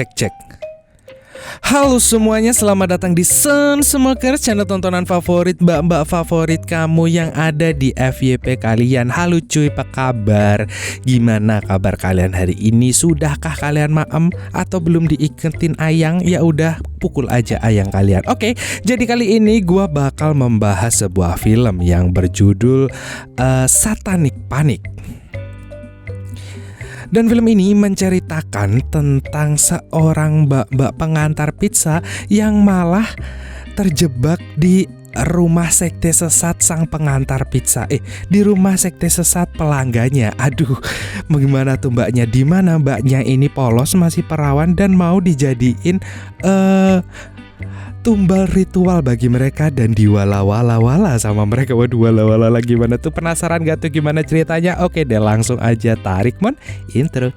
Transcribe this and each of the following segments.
Cek cek. Halo semuanya, selamat datang di Sun Smokers, channel tontonan favorit mbak-mbak favorit kamu yang ada di FYP kalian. Halo cuy, apa kabar? Gimana kabar kalian hari ini? Sudahkah kalian maem atau belum diiketin ayang? Ya udah, pukul aja ayang kalian. Oke, jadi kali ini gua bakal membahas sebuah film yang berjudul Satanic Panic. Dan film ini menceritakan tentang seorang mbak-mbak pengantar pizza yang malah terjebak di rumah sekte sesat sang pengantar pizza. Di rumah sekte sesat pelanggannya. Aduh, bagaimana tuh mbaknya? Di mana mbaknya ini polos, masih perawan dan mau dijadiin tumbal ritual bagi mereka dan diwala-wala-wala sama mereka. Waduh, wala-wala gimana tuh? Penasaran gak tuh gimana ceritanya? Oke deh, langsung aja tarik mon intro.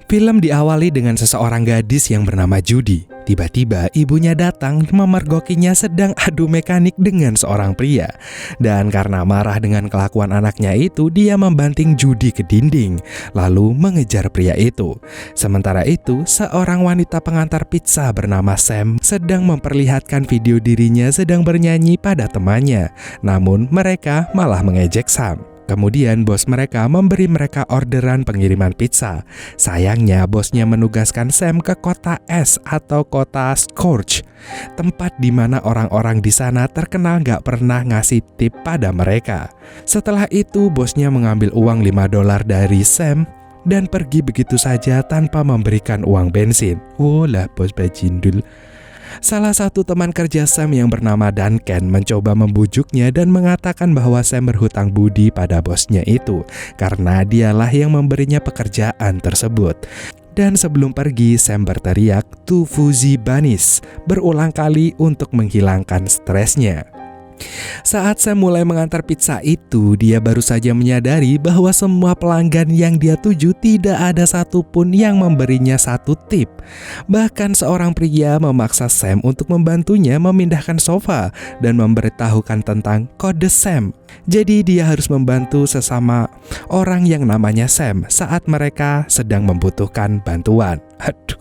Film diawali dengan seseorang gadis yang bernama Judy. Tiba-tiba ibunya datang memergokinya sedang adu mekanik dengan seorang pria. Dan karena marah dengan kelakuan anaknya itu, dia membanting Judy ke dinding, lalu mengejar pria itu. Sementara itu, seorang wanita pengantar pizza bernama Sam sedang memperlihatkan video dirinya sedang bernyanyi pada temannya. Namun mereka malah mengejek Sam. Kemudian bos mereka memberi mereka orderan pengiriman pizza. Sayangnya bosnya menugaskan Sam ke kota es atau kota Scorch, tempat di mana orang-orang di sana terkenal gak pernah ngasih tip pada mereka. Setelah itu bosnya mengambil uang $5 dari Sam dan pergi begitu saja tanpa memberikan uang bensin. Lah bos bajindul. Salah satu teman kerja Sam yang bernama Duncan mencoba membujuknya dan mengatakan bahwa Sam berhutang budi pada bosnya itu karena dialah yang memberinya pekerjaan tersebut. Dan sebelum pergi, Sam berteriak "Tufuzi Banis" berulang kali untuk menghilangkan stresnya. Saat Sam mulai mengantar pizza itu, dia baru saja menyadari bahwa semua pelanggan yang dia tuju tidak ada satupun yang memberinya satu tip. Bahkan seorang pria memaksa Sam untuk membantunya memindahkan sofa dan memberitahukan tentang kode Sam. Jadi dia harus membantu sesama orang yang namanya Sam saat mereka sedang membutuhkan bantuan. Aduh.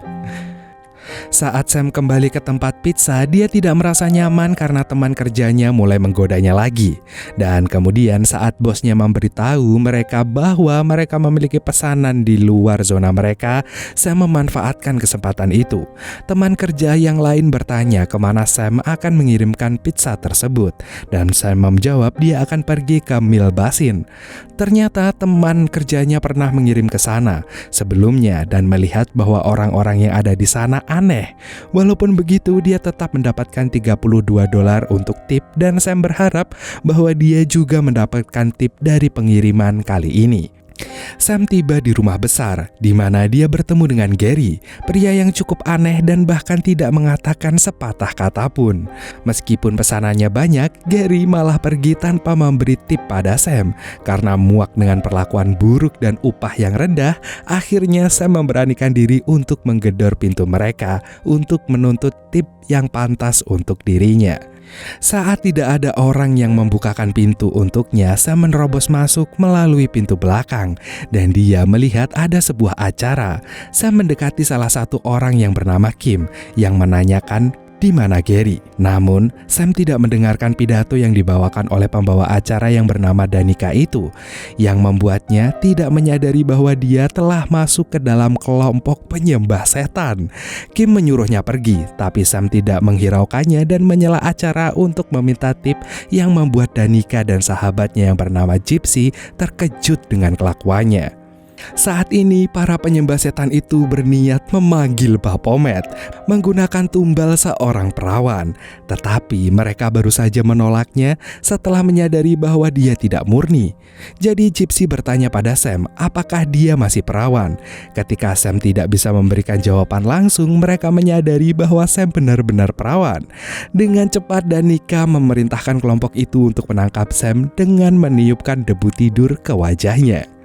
Saat Sam kembali ke tempat pizza, dia tidak merasa nyaman karena teman kerjanya mulai menggodanya lagi. Dan kemudian saat bosnya memberitahu mereka bahwa mereka memiliki pesanan di luar zona mereka, Sam memanfaatkan kesempatan itu. Teman kerja yang lain bertanya kemana Sam akan mengirimkan pizza tersebut. Dan Sam menjawab dia akan pergi ke Milbasin. Ternyata teman kerjanya pernah mengirim ke sana sebelumnya dan melihat bahwa orang-orang yang ada di sana aneh. Walaupun begitu, dia tetap mendapatkan $32 untuk tip dan Sam berharap bahwa dia juga mendapatkan tip dari pengiriman kali ini. Sam tiba di rumah besar, di mana dia bertemu dengan Gary, pria yang cukup aneh dan bahkan tidak mengatakan sepatah kata pun. Meskipun pesanannya banyak, Gary malah pergi tanpa memberi tip pada Sam. Karena muak dengan perlakuan buruk dan upah yang rendah, akhirnya Sam memberanikan diri untuk menggedor pintu mereka untuk menuntut tip yang pantas untuk dirinya. Saat tidak ada orang yang membukakan pintu untuknya, Sam menerobos masuk melalui pintu belakang dan dia melihat ada sebuah acara. Sam mendekati salah satu orang yang bernama Kim yang menanyakan di mana Gary. Namun, Sam tidak mendengarkan pidato yang dibawakan oleh pembawa acara yang bernama Danica itu, yang membuatnya tidak menyadari bahwa dia telah masuk ke dalam kelompok penyembah setan. Kim menyuruhnya pergi, tapi Sam tidak menghiraukannya dan menyela acara untuk meminta tip yang membuat Danica dan sahabatnya yang bernama Gypsy terkejut dengan kelakuannya. Saat ini para penyembah setan itu berniat memanggil Baphomet menggunakan tumbal seorang perawan. Tetapi mereka baru saja menolaknya setelah menyadari bahwa dia tidak murni. Jadi Gypsy bertanya pada Sam apakah dia masih perawan. Ketika Sam tidak bisa memberikan jawaban langsung, mereka menyadari bahwa Sam benar-benar perawan. Dengan cepat Danica memerintahkan kelompok itu untuk menangkap Sam dengan meniupkan debu tidur ke wajahnya.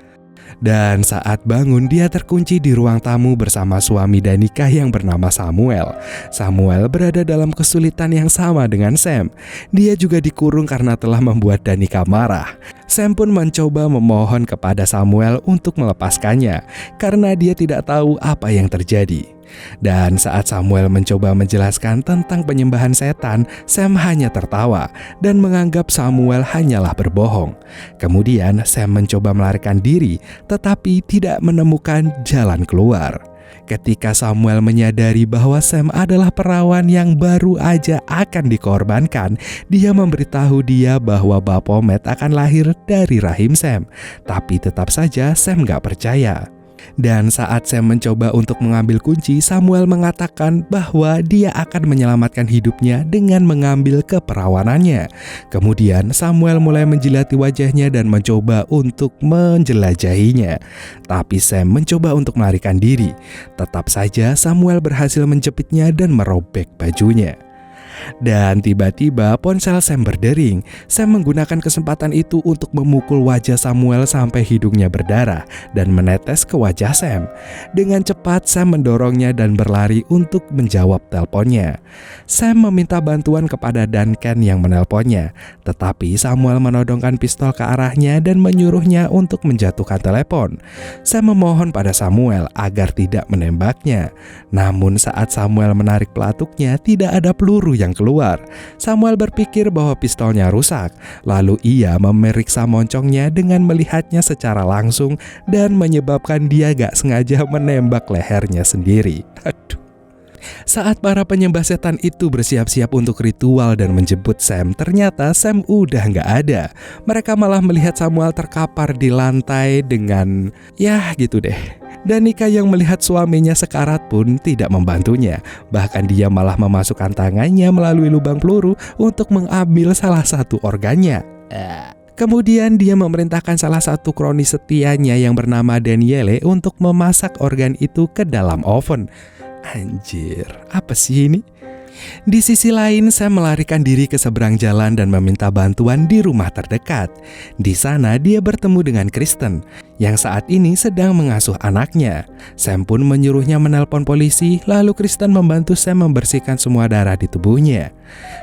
Dan saat bangun, dia terkunci di ruang tamu bersama suami Danica yang bernama Samuel. Samuel berada dalam kesulitan yang sama dengan Sam. Dia juga dikurung karena telah membuat Danica marah. Sam pun mencoba memohon kepada Samuel untuk melepaskannya karena dia tidak tahu apa yang terjadi. Dan saat Samuel mencoba menjelaskan tentang penyembahan setan, Sam hanya tertawa dan menganggap Samuel hanyalah berbohong. Kemudian Sam mencoba melarikan diri, tetapi tidak menemukan jalan keluar. Ketika Samuel menyadari bahwa Sam adalah perawan yang baru aja akan dikorbankan, dia memberitahu dia bahwa Baphomet akan lahir dari rahim Sam. Tapi tetap saja Sam gak percaya. Dan saat Sam mencoba untuk mengambil kunci, Samuel mengatakan bahwa dia akan menyelamatkan hidupnya dengan mengambil keperawanannya. Kemudian Samuel mulai menjilati wajahnya dan mencoba untuk menjelajahinya. Tapi Sam mencoba untuk melarikan diri. Tetap saja Samuel berhasil menjepitnya dan merobek bajunya. Dan tiba-tiba ponsel Sam berdering. Sam menggunakan kesempatan itu untuk memukul wajah Samuel sampai hidungnya berdarah dan menetes ke wajah Sam. Dengan cepat Sam mendorongnya dan berlari untuk menjawab teleponnya. Sam meminta bantuan kepada Duncan yang menelponnya, tetapi Samuel menodongkan pistol ke arahnya dan menyuruhnya untuk menjatuhkan telepon. Sam memohon pada Samuel agar tidak menembaknya. Namun saat Samuel menarik pelatuknya, tidak ada peluru yang keluar. Samuel berpikir bahwa pistolnya rusak. Lalu ia memeriksa moncongnya dengan melihatnya secara langsung dan menyebabkan dia gak sengaja menembak lehernya sendiri. Aduh. Saat para penyembah setan itu bersiap-siap untuk ritual dan menjemput Sam, ternyata Sam udah gak ada. Mereka malah melihat Samuel terkapar di lantai dengan gitu deh. Danica yang melihat suaminya sekarat pun tidak membantunya. Bahkan dia malah memasukkan tangannya melalui lubang peluru untuk mengambil salah satu organnya. Kemudian dia memerintahkan salah satu kroni setianya yang bernama Daniele untuk memasak organ itu ke dalam oven. Anjir, apa sih ini? Di sisi lain, Sam melarikan diri ke seberang jalan dan meminta bantuan di rumah terdekat. Di sana dia bertemu dengan Kristen yang saat ini sedang mengasuh anaknya. Sam pun menyuruhnya menelpon polisi, lalu Kristen membantu Sam membersihkan semua darah di tubuhnya.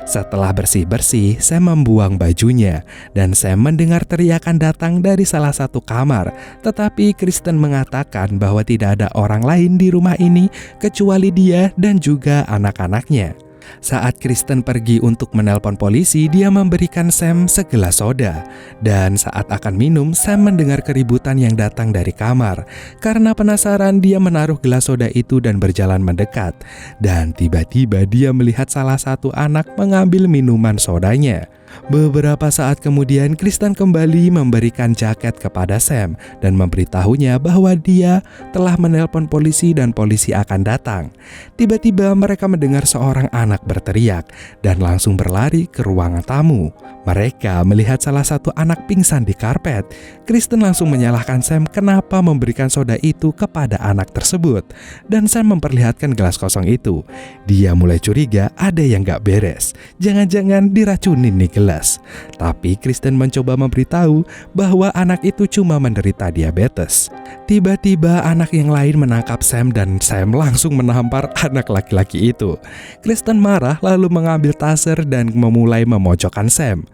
Setelah bersih-bersih, Sam membuang bajunya dan Sam mendengar teriakan datang dari salah satu kamar. Tetapi Kristen mengatakan bahwa tidak ada orang lain di rumah ini kecuali dia dan juga anak-anaknya. Saat Kristen pergi untuk menelpon polisi, dia memberikan Sam segelas soda. Dan saat akan minum, Sam mendengar keributan yang datang dari kamar. Karena penasaran, dia menaruh gelas soda itu dan berjalan mendekat. Dan tiba-tiba dia melihat salah satu anak mengambil minuman sodanya. Beberapa saat kemudian, Kristen kembali memberikan jaket kepada Sam dan memberitahunya bahwa dia telah menelpon polisi dan polisi akan datang. Tiba-tiba mereka mendengar seorang anak berteriak dan langsung berlari ke ruangan tamu. Mereka melihat salah satu anak pingsan di karpet. Kristen langsung menyalahkan Sam kenapa memberikan soda itu kepada anak tersebut. Dan Sam memperlihatkan gelas kosong itu. Dia mulai curiga ada yang gak beres. Jangan-jangan diracunin nih gelas. Tapi Kristen mencoba memberitahu bahwa anak itu cuma menderita diabetes. Tiba-tiba anak yang lain menangkap Sam dan Sam langsung menampar anak laki-laki itu. Kristen marah lalu mengambil taser dan memulai memojokkan Sam.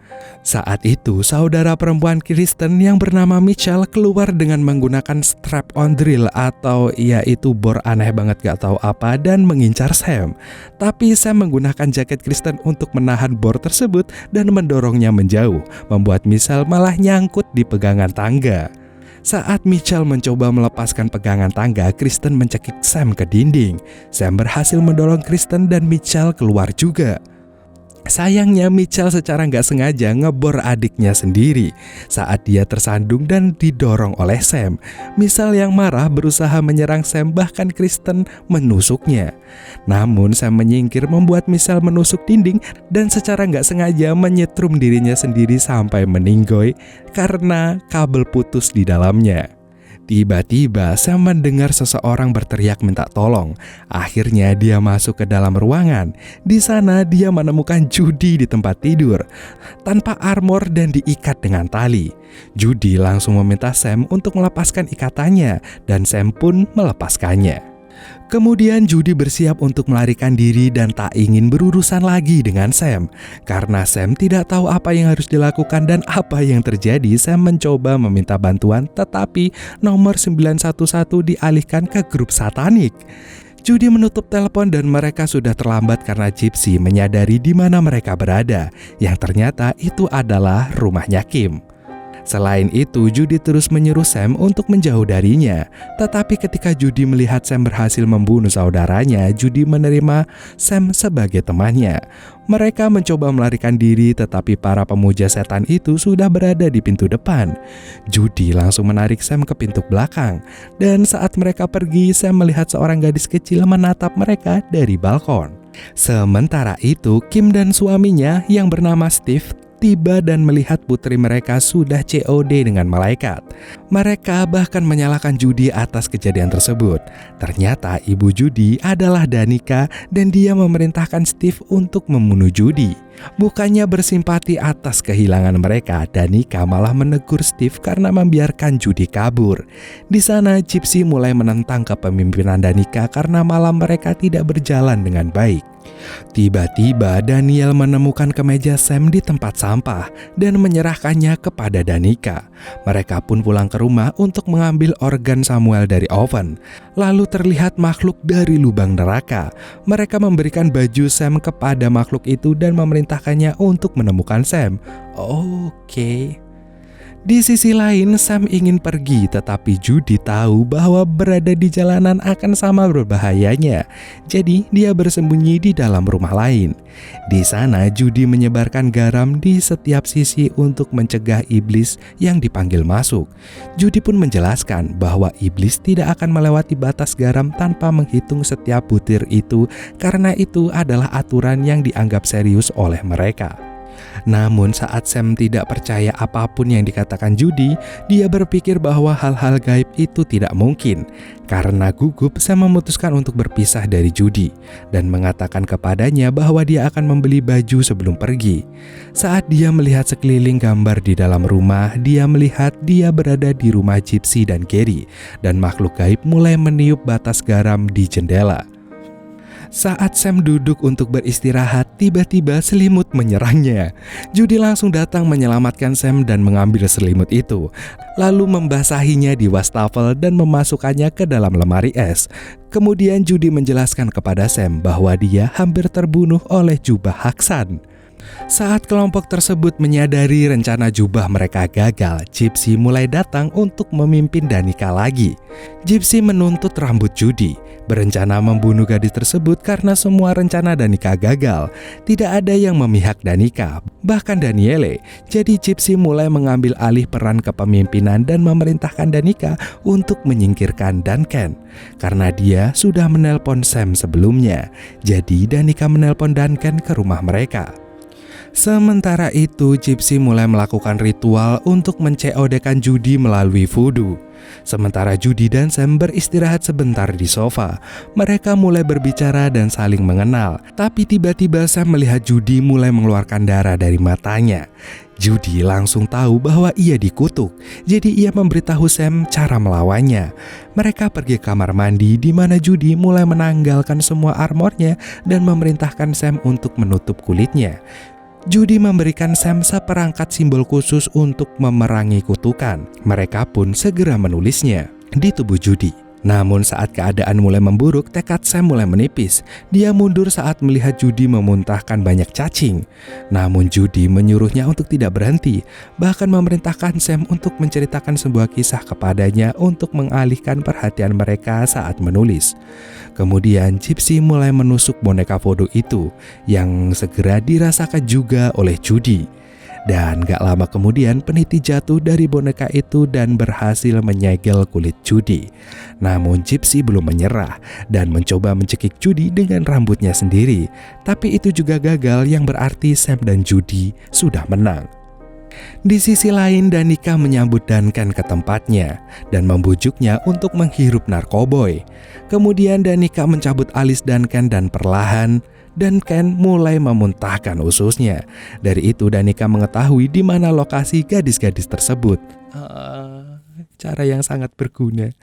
Saat itu saudara perempuan Kristen yang bernama Mitchell keluar dengan menggunakan strap-on drill atau yaitu bor aneh banget gak tahu apa dan mengincar Sam. Tapi Sam menggunakan jaket Kristen untuk menahan bor tersebut dan mendorongnya menjauh, membuat Mitchell malah nyangkut di pegangan tangga. Saat Mitchell mencoba melepaskan pegangan tangga, Kristen mencekik Sam ke dinding. Sam berhasil mendorong Kristen dan Mitchell keluar juga. Sayangnya Mitchell secara nggak sengaja ngebor adiknya sendiri saat dia tersandung dan didorong oleh Sam. Mitchell yang marah berusaha menyerang Sam, bahkan Kristen menusuknya. Namun Sam menyingkir membuat Mitchell menusuk dinding dan secara nggak sengaja menyetrum dirinya sendiri sampai meninggoy karena kabel putus di dalamnya. Tiba-tiba Sam mendengar seseorang berteriak minta tolong. Akhirnya dia masuk ke dalam ruangan. Di sana dia menemukan Judy di tempat tidur, tanpa armor dan diikat dengan tali. Judy langsung meminta Sam untuk melepaskan ikatannya, dan Sam pun melepaskannya. Kemudian Judy bersiap untuk melarikan diri dan tak ingin berurusan lagi dengan Sam. Karena Sam tidak tahu apa yang harus dilakukan dan apa yang terjadi, Sam mencoba meminta bantuan, tetapi nomor 911 dialihkan ke grup satanik. Judy menutup telepon dan mereka sudah terlambat karena Gypsy menyadari di mana mereka berada, yang ternyata itu adalah rumahnya Kim. Selain itu, Judy terus menyuruh Sam untuk menjauh darinya. Tetapi ketika Judy melihat Sam berhasil membunuh saudaranya, Judy menerima Sam sebagai temannya. Mereka mencoba melarikan diri, tetapi para pemuja setan itu sudah berada di pintu depan. Judy langsung menarik Sam ke pintu belakang. Dan saat mereka pergi, Sam melihat seorang gadis kecil menatap mereka dari balkon. Sementara itu, Kim dan suaminya yang bernama Steve tiba dan melihat putri mereka sudah COD dengan malaikat. Mereka bahkan menyalahkan Judy atas kejadian tersebut. Ternyata ibu Judy adalah Danica dan dia memerintahkan Steve untuk membunuh Judy. Bukannya bersimpati atas kehilangan mereka, Danica malah menegur Steve karena membiarkan Judy kabur. Di sana Gypsy mulai menentang kepemimpinan Danica karena malam mereka tidak berjalan dengan baik. Tiba-tiba Daniel menemukan kemeja Sam di tempat sampah dan menyerahkannya kepada Danica. Mereka pun pulang ke rumah untuk mengambil organ Samuel dari oven. Lalu terlihat makhluk dari lubang neraka. Mereka memberikan baju Sam kepada makhluk itu dan memerintahkannya untuk menemukan Sam. Oke. Di sisi lain, Sam ingin pergi, tetapi Judy tahu bahwa berada di jalanan akan sama berbahayanya. Jadi, dia bersembunyi di dalam rumah lain. Di sana, Judy menyebarkan garam di setiap sisi untuk mencegah iblis yang dipanggil masuk. Judy pun menjelaskan bahwa iblis tidak akan melewati batas garam tanpa menghitung setiap butir itu, karena itu adalah aturan yang dianggap serius oleh mereka. Namun saat Sam tidak percaya apapun yang dikatakan Judy, dia berpikir bahwa hal-hal gaib itu tidak mungkin. Karena gugup, Sam memutuskan untuk berpisah dari Judy dan mengatakan kepadanya bahwa dia akan membeli baju sebelum pergi. Saat dia melihat sekeliling gambar di dalam rumah, dia melihat dia berada di rumah Gypsy dan Gary, dan makhluk gaib mulai meniup batas garam di jendela. Saat Sam duduk untuk beristirahat, tiba-tiba selimut menyerangnya. Judy langsung datang menyelamatkan Sam dan mengambil selimut itu, lalu membasahinya di wastafel dan memasukkannya ke dalam lemari es. Kemudian Judy menjelaskan kepada Sam bahwa dia hampir terbunuh oleh jubah Haksan. Saat kelompok tersebut menyadari rencana jubah mereka gagal, Gypsy mulai datang untuk memimpin Danica lagi. Gypsy menuntut rambut Judy, berencana membunuh gadis tersebut karena semua rencana Danica gagal. Tidak ada yang memihak Danica, bahkan Daniele. Jadi Gypsy mulai mengambil alih peran kepemimpinan dan memerintahkan Danica untuk menyingkirkan Duncan. Karena dia sudah menelpon Sam sebelumnya, jadi Danica menelpon Duncan ke rumah mereka. Sementara itu, Gypsy mulai melakukan ritual untuk menceodekan Judy melalui voodoo. Sementara Judy dan Sam beristirahat sebentar di sofa, mereka mulai berbicara dan saling mengenal. Tapi tiba-tiba Sam melihat Judy mulai mengeluarkan darah dari matanya. Judy langsung tahu bahwa ia dikutuk, jadi ia memberitahu Sam cara melawannya. Mereka pergi ke kamar mandi di mana Judy mulai menanggalkan semua armornya dan memerintahkan Sam untuk menutup kulitnya. Judy memberikan Sam seperangkat simbol khusus untuk memerangi kutukan. Mereka pun segera menulisnya di tubuh Judy. Namun saat keadaan mulai memburuk, tekad Sam mulai menipis. Dia mundur saat melihat Judy memuntahkan banyak cacing. Namun Judy menyuruhnya untuk tidak berhenti, bahkan memerintahkan Sam untuk menceritakan sebuah kisah kepadanya untuk mengalihkan perhatian mereka saat menulis. Kemudian Gypsy mulai menusuk boneka voodoo itu, yang segera dirasakan juga oleh Judy. Dan gak lama kemudian peniti jatuh dari boneka itu dan berhasil menyegel kulit Judy. Namun Gypsy belum menyerah dan mencoba mencekik Judy dengan rambutnya sendiri. Tapi itu juga gagal, yang berarti Sam dan Judy sudah menang. Di sisi lain, Danica menyambut Duncan ke tempatnya dan membujuknya untuk menghirup narkoboy. Kemudian Danica mencabut alis Duncan dan perlahan Duncan mulai memuntahkan ususnya. Dari itu Danica mengetahui di mana lokasi gadis-gadis tersebut. Cara yang sangat berguna.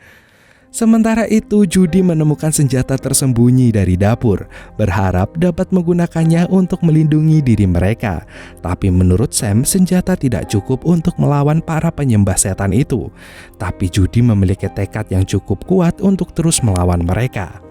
Sementara itu, Judy menemukan senjata tersembunyi dari dapur, berharap dapat menggunakannya untuk melindungi diri mereka. Tapi menurut Sam, senjata tidak cukup untuk melawan para penyembah setan itu. Tapi Judy memiliki tekad yang cukup kuat untuk terus melawan mereka.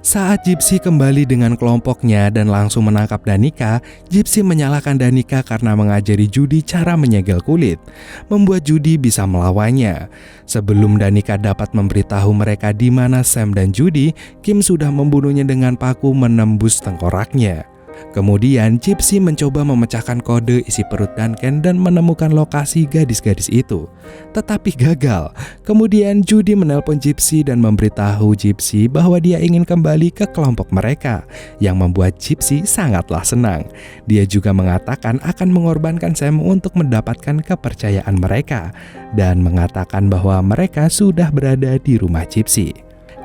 Saat Gypsy kembali dengan kelompoknya dan langsung menangkap Danica, Gypsy menyalahkan Danica karena mengajari Judy cara menyegel kulit, membuat Judy bisa melawannya. Sebelum Danica dapat memberitahu mereka di mana Sam dan Judy, Kim sudah membunuhnya dengan paku menembus tengkoraknya. Kemudian Gypsy mencoba memecahkan kode isi perut Duncan dan menemukan lokasi gadis-gadis itu, tetapi gagal. Kemudian Judy menelpon Gypsy dan memberitahu Gypsy bahwa dia ingin kembali ke kelompok mereka, yang membuat Gypsy sangatlah senang. Dia juga mengatakan akan mengorbankan Sam untuk mendapatkan kepercayaan mereka, dan mengatakan bahwa mereka sudah berada di rumah Gypsy.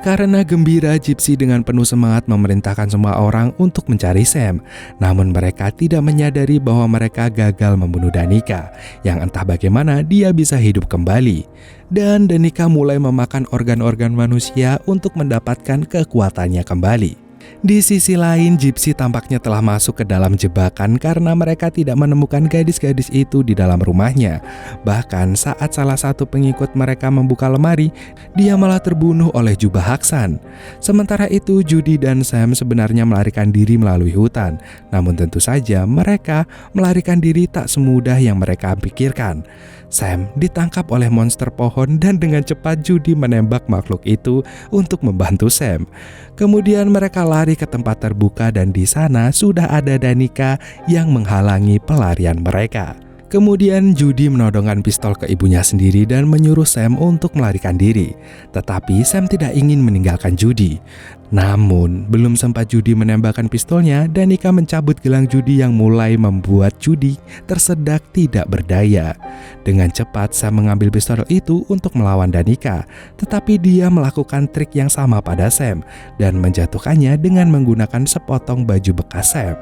Karena gembira, Gypsy dengan penuh semangat memerintahkan semua orang untuk mencari Sam. Namun mereka tidak menyadari bahwa mereka gagal membunuh Danica, yang entah bagaimana dia bisa hidup kembali. Dan Danica mulai memakan organ-organ manusia untuk mendapatkan kekuatannya kembali. Di sisi lain, Gypsy tampaknya telah masuk ke dalam jebakan karena mereka tidak menemukan gadis-gadis itu di dalam rumahnya. Bahkan saat salah satu pengikut mereka membuka lemari, dia malah terbunuh oleh jubah Haksan. Sementara itu, Judy dan Sam sebenarnya melarikan diri melalui hutan. Namun tentu saja mereka melarikan diri tak semudah yang mereka pikirkan. Sam ditangkap oleh monster pohon dan dengan cepat Judy menembak makhluk itu untuk membantu Sam. Kemudian mereka lari ke tempat terbuka dan di sana sudah ada Danica yang menghalangi pelarian mereka. Kemudian Judy menodongkan pistol ke ibunya sendiri dan menyuruh Sam untuk melarikan diri. Tetapi Sam tidak ingin meninggalkan Judy. Namun, belum sempat Judy menembakkan pistolnya, Danica mencabut gelang Judy yang mulai membuat Judy tersedak tidak berdaya. Dengan cepat, Sam mengambil pistol itu untuk melawan Danica, tetapi dia melakukan trik yang sama pada Sam dan menjatuhkannya dengan menggunakan sepotong baju bekas Sam.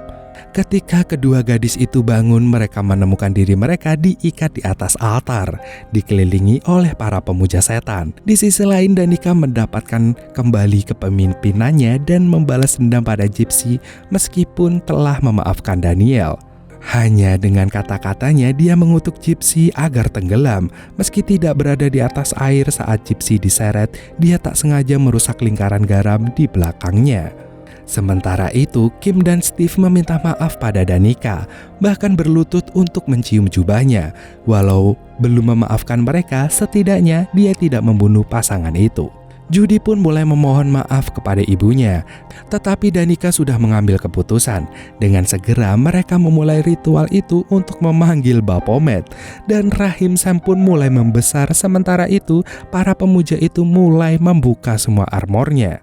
Ketika kedua gadis itu bangun, mereka menemukan diri mereka diikat di atas altar, dikelilingi oleh para pemuja setan. Di sisi lain, Danica mendapatkan kembali kepemimpinannya dan membalas dendam pada Gypsy meskipun telah memaafkan Daniel. Hanya dengan kata-katanya dia mengutuk Gypsy agar tenggelam. Meski tidak berada di atas air saat Gypsy diseret, dia tak sengaja merusak lingkaran garam di belakangnya. Sementara itu, Kim dan Steve meminta maaf pada Danica, bahkan berlutut untuk mencium jubahnya. Walau belum memaafkan mereka, setidaknya dia tidak membunuh pasangan itu. Judy pun mulai memohon maaf kepada ibunya, tetapi Danica sudah mengambil keputusan. Dengan segera mereka memulai ritual itu untuk memanggil Baphomet, dan rahim Sam pun mulai membesar. Sementara itu, para pemuja itu mulai membuka semua armornya.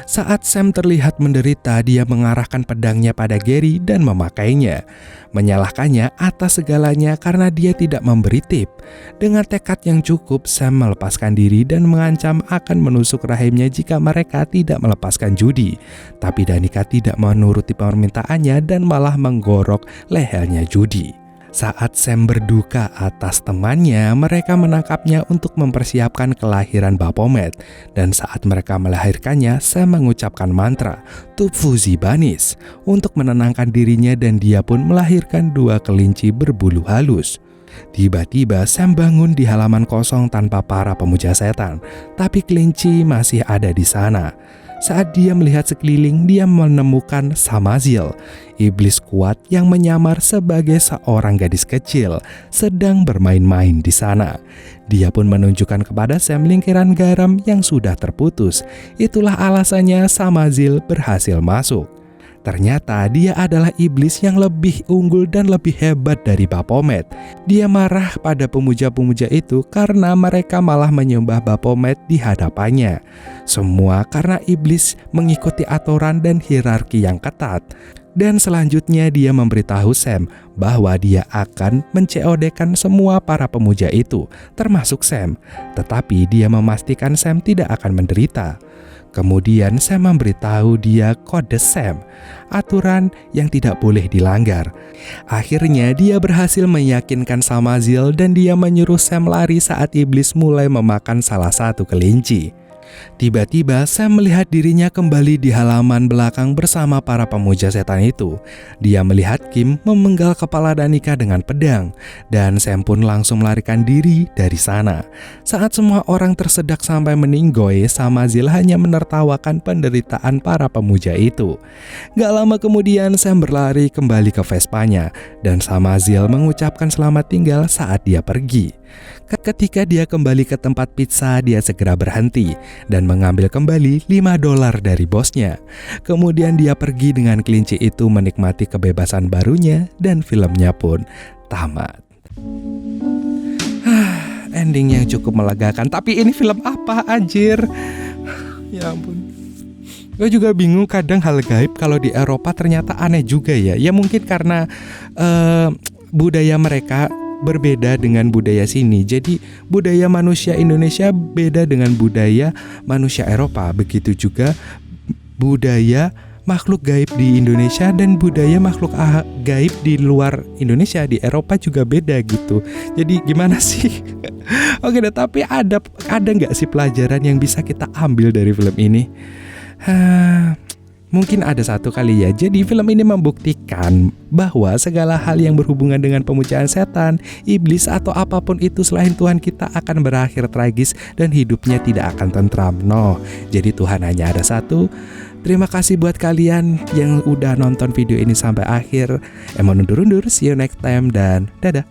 Saat Sam terlihat menderita, dia mengarahkan pedangnya pada Gary dan memakainya, menyalahkannya atas segalanya karena dia tidak memberi tip. Dengan tekad yang cukup, Sam melepaskan diri dan mengancam akan menusuk rahimnya jika mereka tidak melepaskan Judy. Tapi Danica tidak menuruti permintaannya dan malah menggorok lehernya Judy. Saat Sam berduka atas temannya, mereka menangkapnya untuk mempersiapkan kelahiran Baphomet. Dan saat mereka melahirkannya, Sam mengucapkan mantra Tupfuzi Banis untuk menenangkan dirinya dan dia pun melahirkan 2 kelinci berbulu halus. Tiba-tiba Sam bangun di halaman kosong tanpa para pemuja setan, tapi kelinci masih ada di sana. Saat dia melihat sekeliling, dia menemukan Samazil, iblis kuat yang menyamar sebagai seorang gadis kecil, sedang bermain-main di sana. Dia pun menunjukkan kepada Sam lingkaran garam yang sudah terputus. Itulah alasannya Samazil berhasil masuk. Ternyata dia adalah iblis yang lebih unggul dan lebih hebat dari Baphomet. Dia marah pada pemuja-pemuja itu karena mereka malah menyembah Baphomet di hadapannya. Semua karena iblis mengikuti aturan dan hierarki yang ketat. Dan selanjutnya dia memberitahu Sam bahwa dia akan men-COD-kan semua para pemuja itu, termasuk Sam. Tetapi dia memastikan Sam tidak akan menderita. Kemudian Sam memberitahu dia kode Sam, aturan yang tidak boleh dilanggar. Akhirnya dia berhasil meyakinkan Samaziel dan dia menyuruh Sam lari saat iblis mulai memakan salah satu kelinci. Tiba-tiba Sam melihat dirinya kembali di halaman belakang bersama para pemuja setan itu. Dia melihat Kim memenggal kepala Danica dengan pedang, dan Sam pun langsung melarikan diri dari sana. Saat semua orang tersedak sampai meninggoy, Samaziel hanya menertawakan penderitaan para pemuja itu. Gak lama kemudian Sam berlari kembali ke Vespanya, dan Samaziel mengucapkan selamat tinggal saat dia pergi. Ketika dia kembali ke tempat pizza, dia segera berhenti dan mengambil kembali $5 dari bosnya. Kemudian dia pergi dengan kelinci itu menikmati kebebasan barunya dan filmnya pun tamat. Ending yang cukup melegakan. Tapi ini film apa anjir? Ya ampun. Gue juga bingung kadang hal gaib kalau di Eropa ternyata aneh juga ya. Ya mungkin karena budaya mereka berbeda dengan budaya sini. Jadi budaya manusia Indonesia beda dengan budaya manusia Eropa. Begitu juga budaya makhluk gaib di Indonesia dan budaya makhluk gaib di luar Indonesia, di Eropa juga beda gitu. Jadi gimana sih? Oke deh, tapi ada nggak sih pelajaran yang bisa kita ambil dari film ini? Mungkin ada satu kali ya. Jadi film ini membuktikan bahwa segala hal yang berhubungan dengan pemujaan setan, iblis atau apapun itu selain Tuhan kita akan berakhir tragis dan hidupnya tidak akan tentram. No, jadi Tuhan hanya ada satu. Terima kasih buat kalian yang udah nonton video ini sampai akhir. Emang undur-undur, see you next time dan dadah.